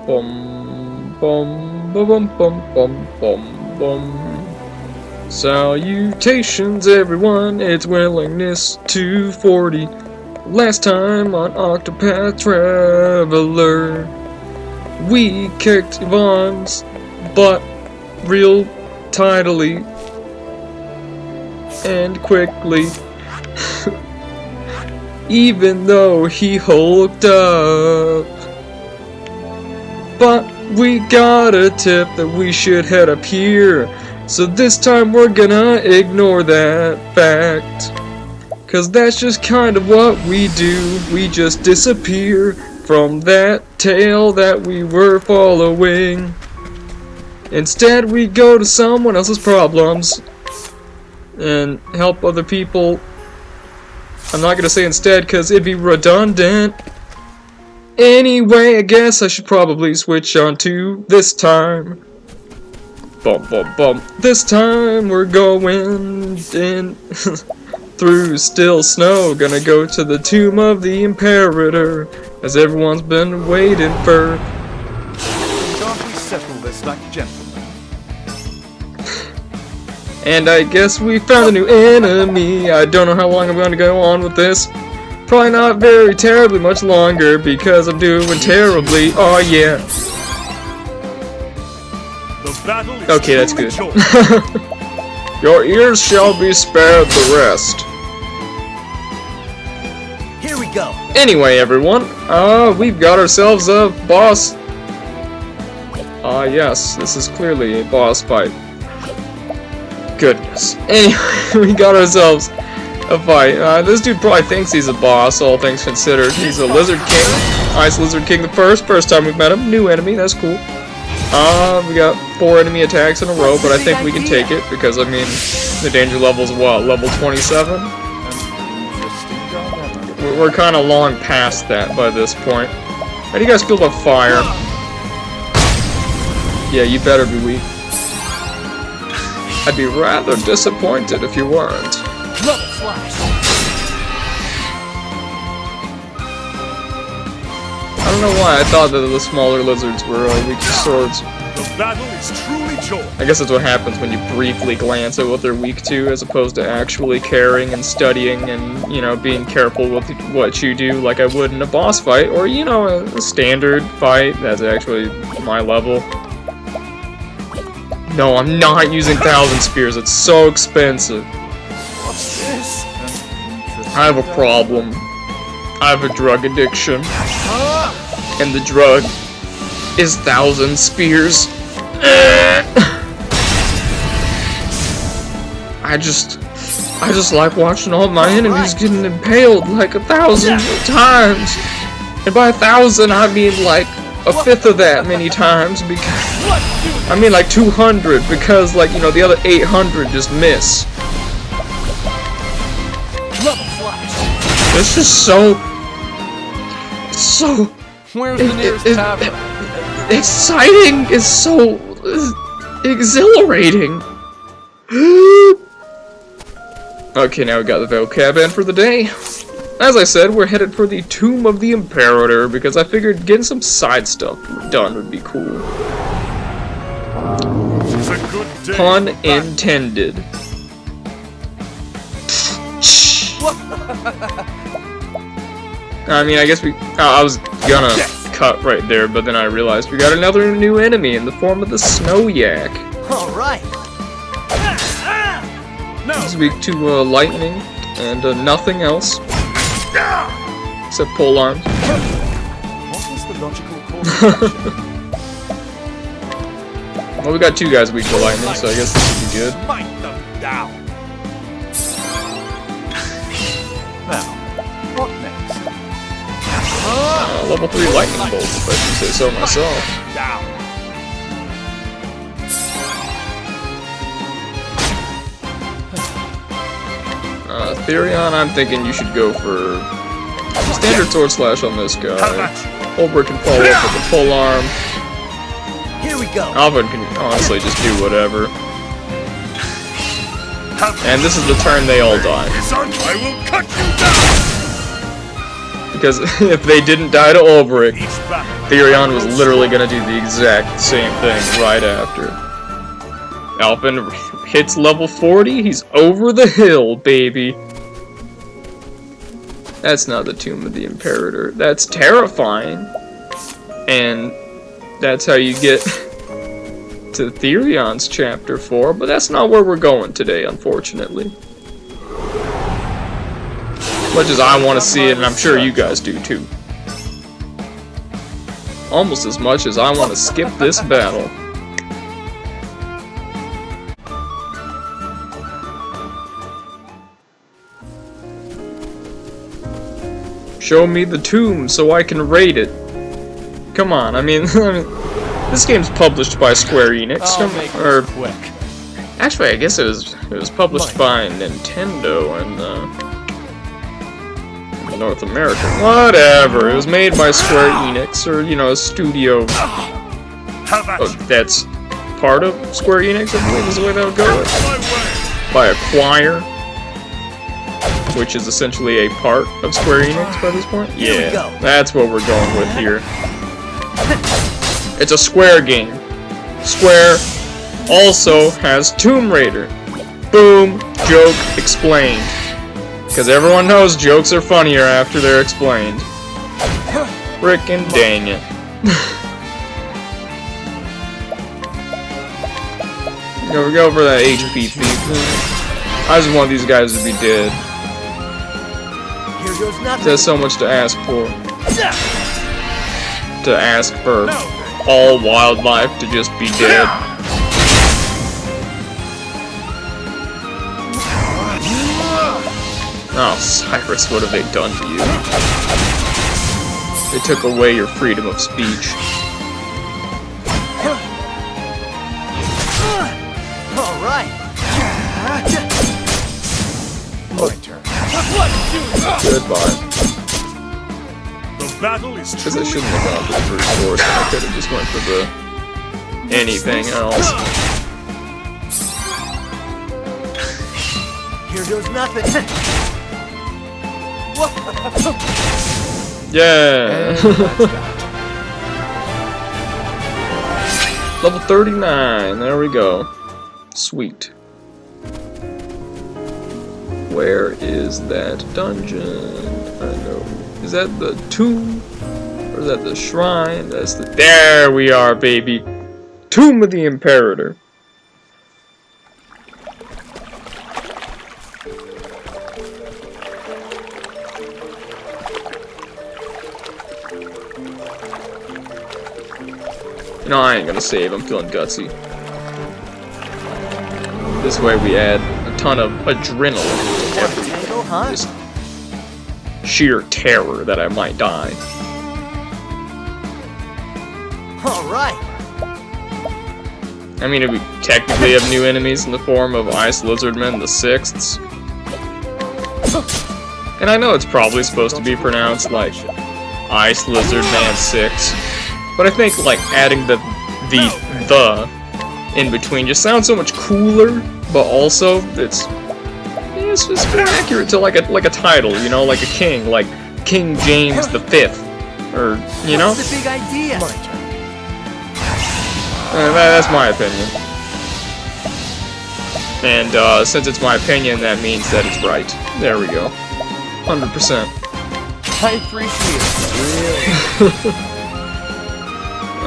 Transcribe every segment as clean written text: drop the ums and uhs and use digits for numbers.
Bum bum bum bum bum bum bum. Salutations, everyone. It's Willingness 240. Last time on Octopath Traveler, we kicked Yvonne's butt real tidily and quickly. Even though he hulked up. But we got a tip that we should head up here. So this time we're gonna ignore that fact. Cause that's just kind of what we do. We just disappear from that tail that we were following. Instead we go to someone else's problems and help other people. I'm not gonna say instead cause it'd be redundant. Anyway, I guess I should probably switch on to this time. Bump, bump, bump. This time we're going in through still snow. Gonna go to the tomb of the Imperator, as everyone's been waiting for. Can't we settle this like gentlemen? And I guess we found a new enemy. I don't know how long I'm going to go on with this. Probably not very terribly much longer because I'm doing terribly. Oh yeah. Okay, that's good. Your ears shall be spared the rest. Here we go. Anyway, everyone, we've got ourselves a boss. Yes, this is clearly a boss fight. Goodness. Anyway, we got ourselves a fight. This dude probably thinks he's a boss, all things considered. He's a Lizard King. Ice Lizard King the first time we've met him. New enemy, that's cool. We got 4 enemy attacks in a row, but I think we can take it, because, I mean, the danger level's what, level 27? We're kind of long past that by this point. How do you guys feel about fire? Yeah, you better be weak. I'd be rather disappointed if you weren't. I don't know why I thought that the smaller lizards were weak to swords. The battle is truly joy. I guess that's what happens when you briefly glance at what they're weak to, as opposed to actually caring and studying and, you know, being careful with what you do like I would in a boss fight, or, you know, a standard fight. That's actually my level. No, I'm not using 1,000 spears. It's so expensive. What's this? I have a problem. I have a drug addiction. And the drug is 1,000 spears. I just like watching all my enemies getting impaled like 1,000 times. And by 1,000 I mean like a fifth of that many times, because I mean like 200, because, like, you know, the other 800 just miss. It's just so Where's the nearest tavern? exciting. It's so exhilarating. Okay, now we got the vocab in for the day. As I said, we're headed for the tomb of the Imperator, because I figured getting some side stuff done would be cool. It's a good day. Pun intended. I mean, I guess I was gonna cut right there, but then I realized we got another new enemy in the form of the Snow Yak. All right. He's weak to lightning and nothing else. Except pole arms. What is the logical course of action? Well, we got 2 guys weak to lightning, so I guess this should be good. Smite them down. Now, what next? Level 3 lightning bolt, if I should say so myself. Down. Therion, I'm thinking you should go for standard sword slash on this guy. Holbert can follow up with a pole arm. Here we go. Alvin can honestly just do whatever. And this is the turn they all die. I will cut you Because if they didn't die to Ulbrich, Therion was literally gonna do the exact same thing right after. Alphen hits level 40, he's over the hill, baby. That's not the Tomb of the Imperator. That's terrifying. And that's how you get to Therion's chapter 4, but that's not where we're going today, unfortunately. Much as I want to see it, and I'm sure you guys do too. Almost as much as I want to skip this battle. Show me the tomb so I can raid it. Come on, I mean, this game's published by Square Enix. Actually, I guess it was published by Nintendo and North America. Whatever. It was made by Square Enix, or you know, a studio that's part of Square Enix. I believe is the way that would go. By Acquire, which is essentially a part of Square Enix by this point. Yeah, that's what we're going with here. It's a Square game. Square also has Tomb Raider. Boom, joke explained. Because everyone knows jokes are funnier after they're explained. Frickin' dang it. Go for that HP thief. I just want these guys to be dead. There's so much to ask for. To ask for all wildlife to just be dead. Oh, Cyrus, what have they done to you? They took away your freedom of speech. Alright. My turn. Goodbye. The battle is Because I shouldn't have gone for the brute force, and I could have just went for the anything else. Here goes nothing. Yeah! Level 39, there we go. Sweet. Where is that dungeon? I know. Is that the tomb? Or is that the shrine? That's the... There we are, baby! Tomb of the Imperator. You know, I ain't gonna save, I'm feeling gutsy. This way we add a ton of adrenaline to everything. Just sheer terror that I might die. Alright. I mean, we technically have new enemies in the form of Ice Lizardmen the Sixths. And I know it's probably supposed to be pronounced like Ice Lizardman 6. But I think like adding the in between just sounds so much cooler, but also it's just very accurate to like a title, you know, like a king, like King James the Fifth, or you know. What's the big idea? That's my opinion. And since it's my opinion, that means that it's right. There we go. 100%. I appreciate it.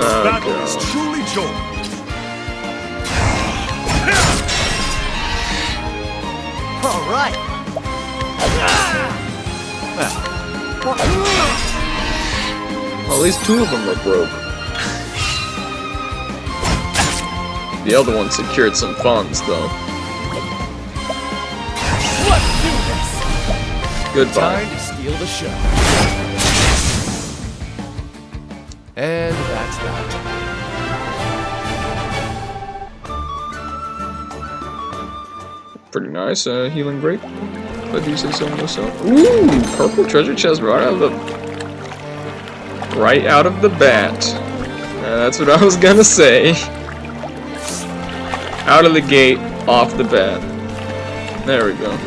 Oh, battle is truly joined. Alright. Well, at least two of them are broke. The other one secured some funds, though. Let's do this. Goodbye. Time to steal the show. And that's that. Pretty nice, healing break. If I do say so myself. Ooh, purple treasure chest right out of the bat. That's what I was gonna say. Out of the gate, off the bat. There we go.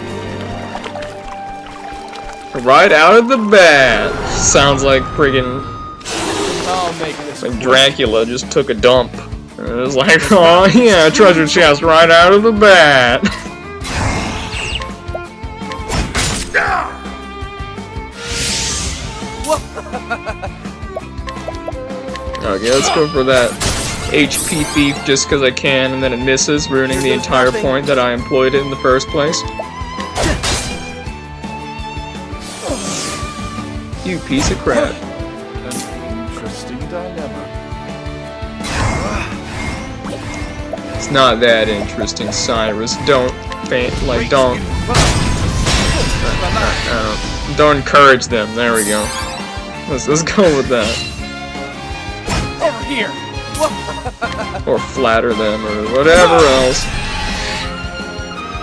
Right out of the bat. Sounds like friggin' I'll make this. like Dracula just took a dump. And it was like, oh yeah, treasure chest right out of the bat. Okay, let's go for that HP thief just because I can, and then it misses, ruining the entire point that I employed it in the first place. You piece of crap. An interesting dilemma. It's not that interesting, Cyrus. Don't faint, like, don't encourage them. There we go. Let's go with that. Over here. Or flatter them, or whatever else.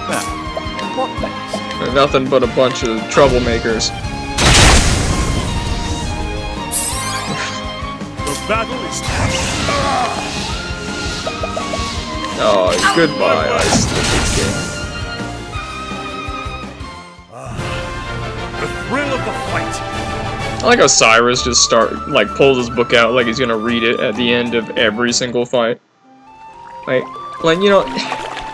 Now, what next? They're nothing but a bunch of troublemakers. The battle is Oh, goodbye, Ice King. the thrill of the fight. I like how Cyrus just pulls his book out like he's gonna read it at the end of every single fight. Like, you know,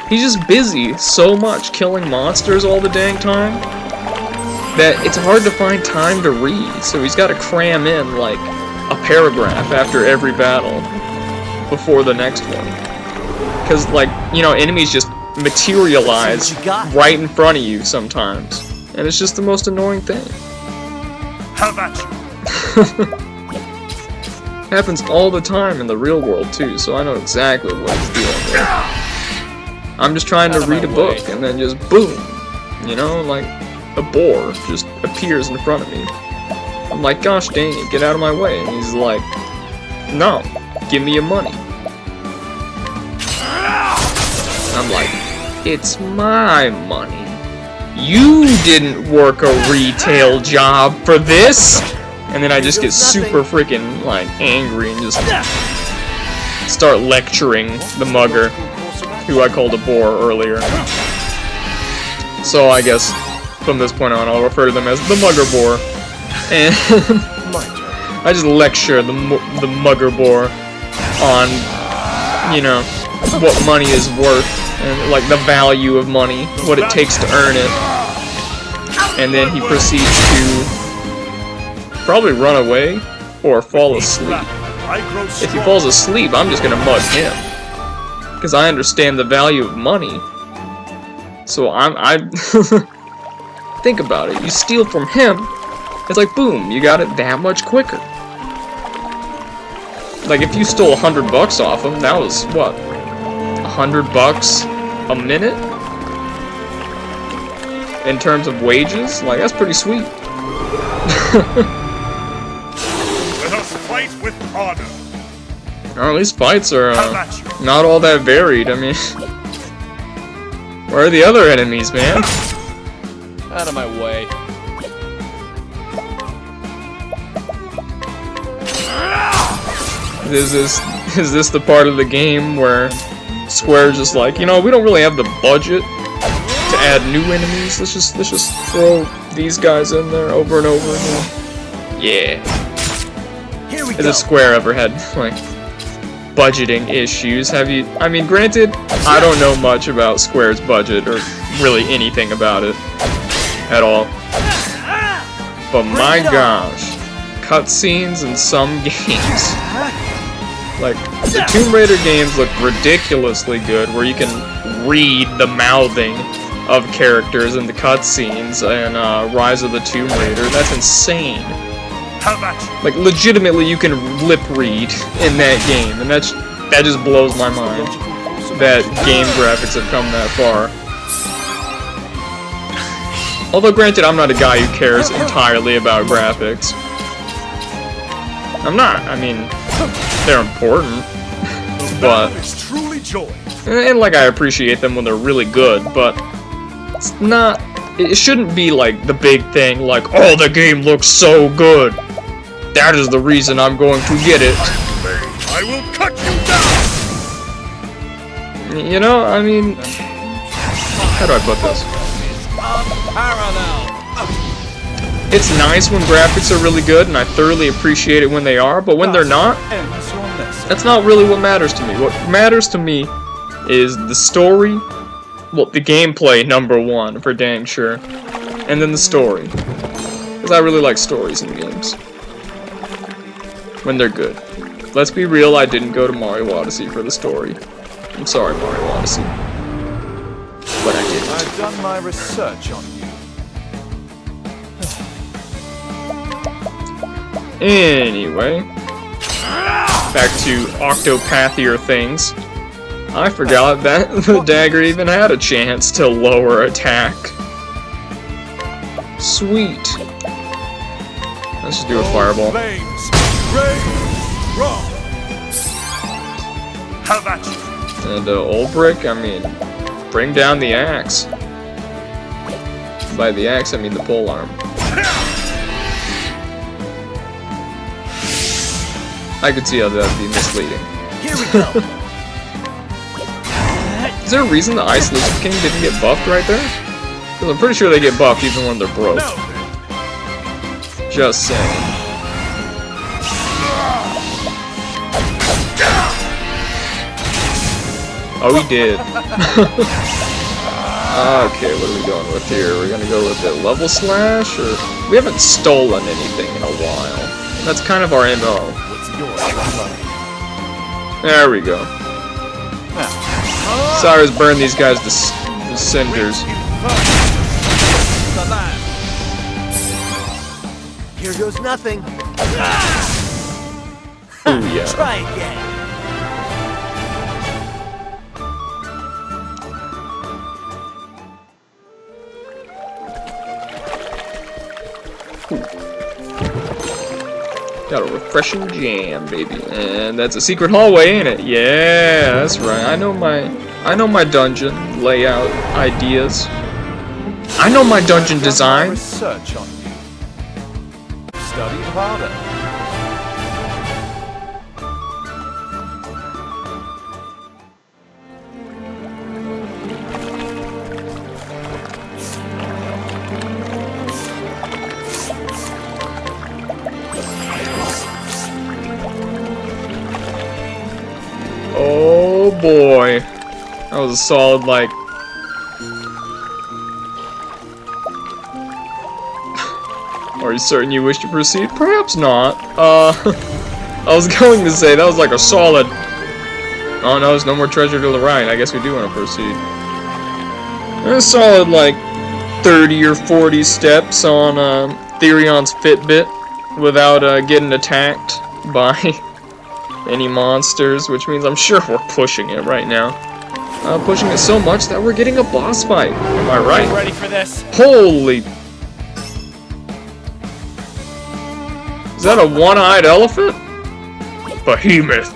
he's just busy so much killing monsters all the dang time that it's hard to find time to read, so he's gotta cram in, like, a paragraph after every battle before the next one. Because, like, you know, enemies just materialize right in front of you sometimes. And it's just the most annoying thing. How about you? Happens all the time in the real world, too, so I know exactly what he's dealing with. I'm just trying to read a book, and then just boom! You know, like, a boar just appears in front of me. I'm like, gosh dang it, get out of my way. And he's like, no, give me your money. I'm like, it's my money. You didn't work a retail job for this! And then I just get super freaking, like, angry and just start lecturing the mugger, who I called a boar earlier. So I guess, from this point on, I'll refer to them as the mugger boar. And I just lecture the mugger boar on, you know, what money is worth, and like the value of money, what it takes to earn it. And then he proceeds to probably run away or fall asleep. If he falls asleep, I'm just gonna mug him, because I understand the value of money. So I think about it. You steal from him, it's like boom, you got it that much quicker. Like if you stole $100 off him, that was what, $100 a minute? In terms of wages, like that's pretty sweet. Let us fight with honor. Or at least fights are not all that varied. I mean, where are the other enemies, man? Out of my way. Is this the part of the game where Square's just like, you know, we don't really have the budget to add new enemies. Let's just throw these guys in there over and over again. Yeah. Here we Has go. Square ever had like budgeting issues? Have you? I mean, granted, I don't know much about Square's budget or really anything about it at all. But my gosh, cutscenes in some games. Like, the Tomb Raider games look ridiculously good, where you can read the mouthing of characters in the cutscenes, and Rise of the Tomb Raider. That's insane. How about you? Like, legitimately, you can lip read in that game, and that just blows my mind. That game graphics have come that far. Although, granted, I'm not a guy who cares entirely about graphics. I'm not. I mean, they're important, but It's truly joy. and like I appreciate them when they're really good, but it's not. It shouldn't be like the big thing, like, oh, the game looks so good. That is the reason I'm going to get it. I will cut you down. You know, I mean, how do I put this? it's nice when graphics are really good, and I thoroughly appreciate it when they are, but when they're not, Ends your lesson. that's not really what matters to me. What matters to me is the story, well, the gameplay, #1, for dang sure, and then the story. Because I really like stories in games. When they're good. Let's be real, I didn't go to Mario Odyssey for the story. I'm sorry, Mario Odyssey. But I didn't. I've done my research on you. Anyway, back to Octopathier things. I forgot that the dagger even had a chance to lower attack. Sweet. Let's just do a fireball. Flames, rain, rock. How about you? And old brick, I mean, bring down the axe. By the axe, I mean the polearm. I could see how that'd be misleading. Here we go. Is there a reason the Ice Lizard King didn't get buffed right there? Because I'm pretty sure they get buffed even when they're broke. No. Just saying. Oh, he did. Okay, what are we going with here? We're gonna go with the level slash, or we haven't stolen anything in a while. That's kind of our MO. What's yours? Unload. There we go. Cyrus burned these guys to cinders. Here goes nothing. Ooh, yeah. Try again. Got a refreshing jam, baby. And that's a secret hallway, ain't it? Yeah, that's right. I know my dungeon layout ideas. I know my dungeon design. Research on you. Study harder. Oh boy. That was a solid, like... Are you certain you wish to proceed? Perhaps not. I was going to say, that was like a solid... Oh no, there's no more treasure to the right. I guess we do want to proceed. A solid, like, 30 or 40 steps on Therion's Fitbit without getting attacked by any monsters, which means I'm sure we're pushing it right now. Pushing it so much that we're getting a boss fight. Am I right? Ready for this? Holy... Is that a one-eyed elephant? Behemoth.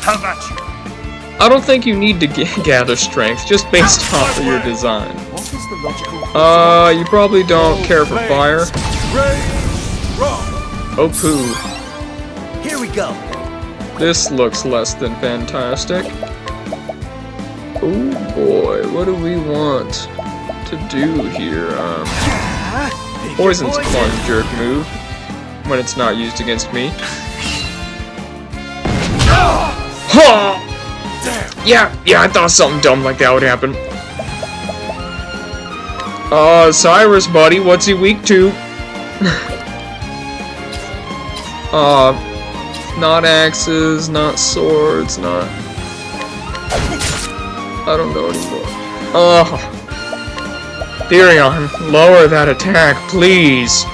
How about you? I don't think you need to gather strength, just based off of your design. What is the logical You probably don't care for fire. rain, rock. Oh poo. Here we go. This looks less than fantastic. Oh boy, what do we want to do here? Poison's a fun jerk move when it's not used against me. Ha! Yeah, I thought something dumb like that would happen. Cyrus, buddy, what's he weak to? Not axes, not swords, not... I don't know anymore. Therion, lower that attack, please.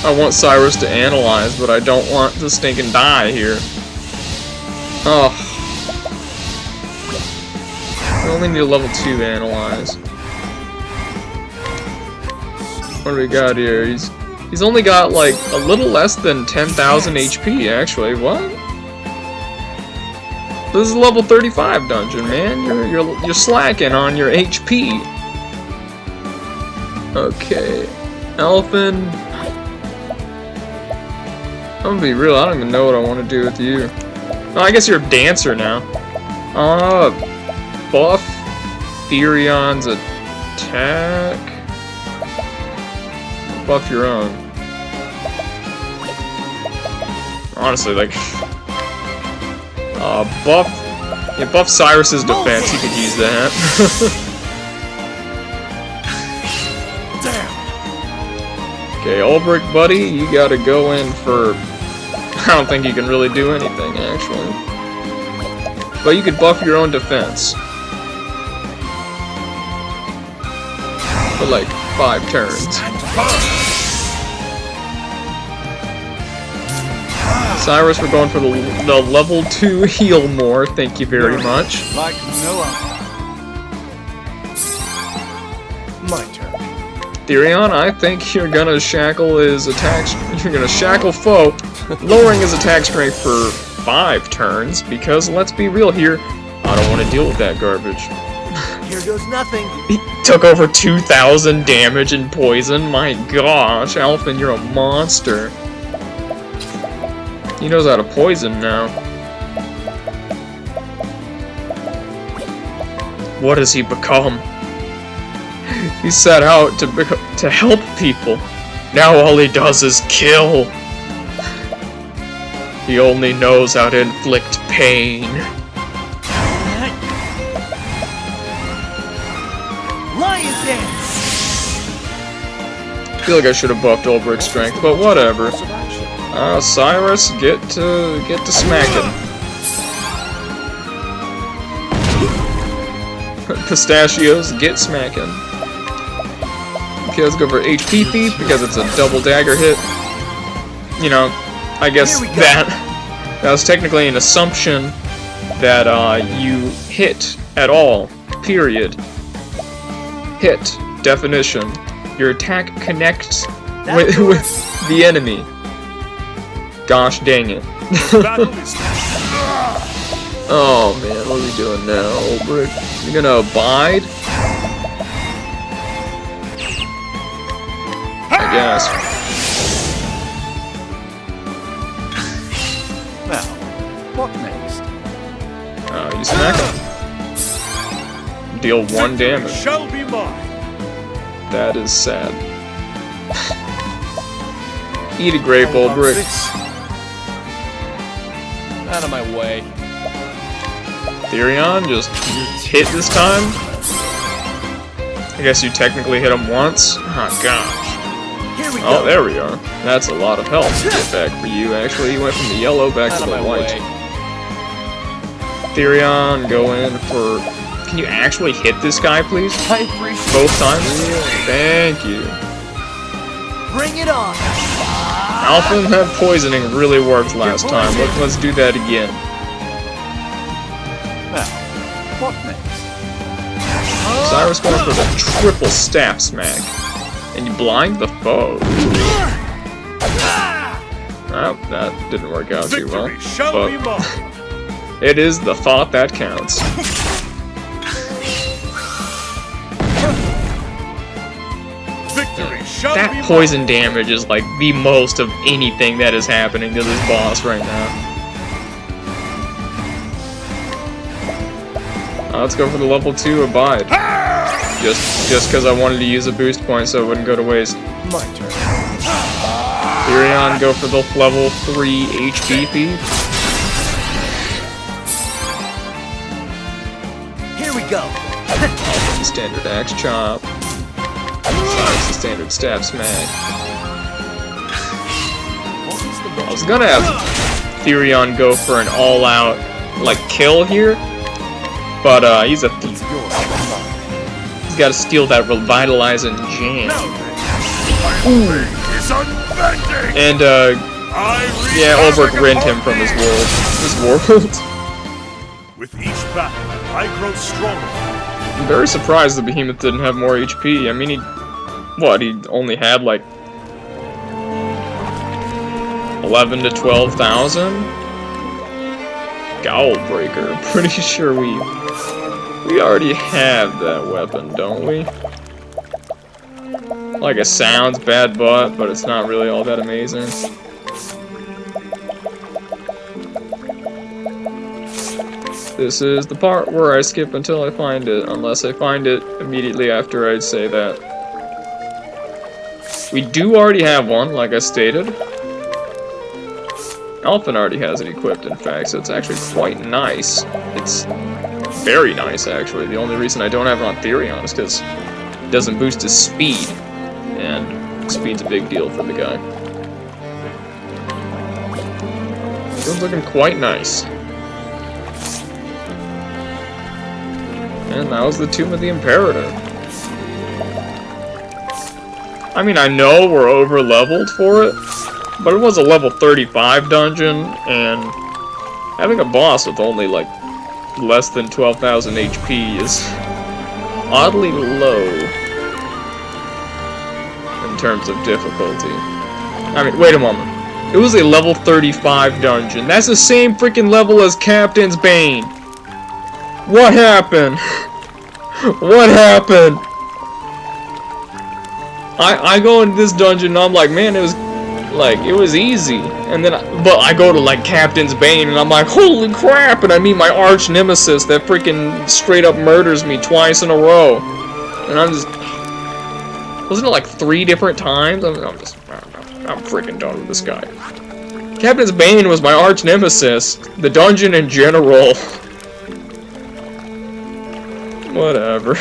I want Cyrus to analyze, but I don't want to stinking die here. Oh. We only need a level 2 to analyze. What do we got here? He's only got like a little less than 10,000 HP actually. What? This is a level 35 dungeon, man. You're slacking on your HP. Okay. Elephant. I'm gonna be real, I don't even know what I want to do with you. Oh, I guess you're a dancer now. Buff Therion's attack. Buff your own. Honestly, like, buff Cyrus's defense. You could use that. Okay, Ulbrich, buddy, you gotta go in for. I don't think you can really do anything, actually. But you could buff your own defense. For like 5 turns. Cyrus, we're going for the level 2 heal more. Thank you very much. Like no other. My turn. Therion, I think you're gonna shackle his attacks. You're gonna shackle foe, lowering his attack strength for 5 turns. Because let's be real here, I don't want to deal with that garbage. Here goes nothing. He took over 2,000 damage and poison. My gosh, Alphen, you're a monster. He knows how to poison now. What has he become? He set out to help people. Now all he does is kill. He only knows how to inflict pain. Lion dance. I feel like I should have buffed Ulbrich's strength, but whatever. Cyrus, get to smacking. Pistachios, get smacking. Okay, let's go for HP Thief because it's a double dagger hit. You know, I guess that was technically an assumption that you hit at all. Period. Hit. Definition. Your attack connects with the enemy. Gosh dang it. Oh man, what are we doing now, Ulbrich? You gonna abide? I guess. Now, what next? You smack him. Deal 1 damage. Shall be mine. That is sad. Eat a grape, Ulbrich. Out of my way. Therion, just hit this time? I guess you technically hit him once? Oh gosh. Here we Oh, go. there we are. That's a lot of health to get back for you, actually. You went from the yellow back to the white. Therion, go in for... Can you actually hit this guy, please? I appreciate Both times? Thank you. Bring it on. Alphen, that poisoning really worked last time. Let's do that again. Now, what next? Cyrus going for the triple staff smack. And you blind the foe. Oh, that didn't work out too well. Victory shall be But mine. it is the thought that counts. Victory shall be That mine. poison damage is like the most of anything that is happening to this boss right now. Let's go for the level 2 Abide. Just because I wanted to use a boost point so it wouldn't go to waste. My turn. Therion, go for the level 3 HP Thief. Here we go. Standard axe chop. Cyrus, the standard stab smack. What is the I was gonna have Therion go for an all-out, like, kill here, but he's a thief. He's gotta steal that revitalizing jam. And, yeah, Ulbrich rent him from his world. With each battle, I grow stronger. I'm very surprised the Behemoth didn't have more HP. I mean, he only had, like, 11 to 12,000? Gowlbreaker. Pretty sure we already have that weapon, don't we? Like, it sounds bad but it's not really all that amazing. This is the part where I skip until I find it, unless I find it immediately after I say that. We do already have one, like I stated. Elfin already has it equipped, in fact, so it's actually quite nice. It's very nice, actually. The only reason I don't have it on Therion is because it doesn't boost his speed, and speed's a big deal for the guy. It's looking quite nice. And that was the Tomb of the Imperator. I mean, I know we're over-leveled for it, but it was a level 35 dungeon, and having a boss with only, like, less than 12,000 HP is oddly low in terms of difficulty. I mean, wait a moment. It was a level 35 dungeon. That's the same freaking level as Captain's Bane. What happened? What happened? I go into this dungeon and I'm like, man, it was easy. And then, but I go to like Captain's Bane and I'm like, holy crap! And I meet my arch nemesis that freaking straight up murders me twice in a row. And I'm just, wasn't it like 3 different times? I'm freaking done with this guy. Captain's Bane was my arch nemesis. The dungeon in general. Whatever.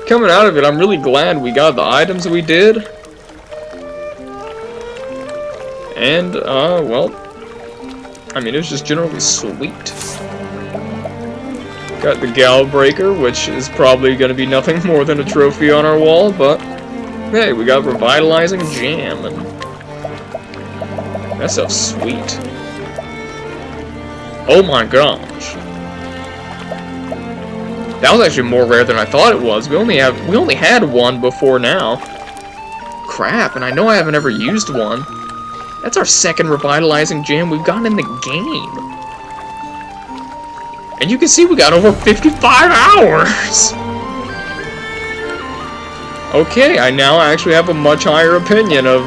Coming out of it, I'm really glad we got the items we did. And, well, I mean, it was just generally sweet. Got the Gal Breaker, which is probably going to be nothing more than a trophy on our wall, but hey, we got Revitalizing Jam, and that stuff's sweet. Oh my gosh. That was actually more rare than I thought it was. We only had one before now. Crap, and I know I haven't ever used one. That's our second Revitalizing Gem we've gotten in the game. And you can see we got over 55 hours! Okay, I now actually have a much higher opinion of...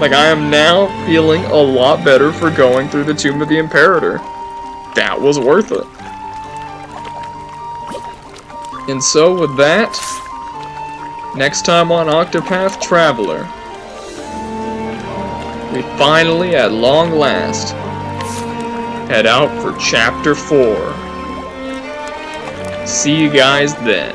Like, I am now feeling a lot better for going through the Tomb of the Imperator. That was worth it. And so with that, next time on Octopath Traveler, we finally, at long last, head out for Chapter 4. See you guys then.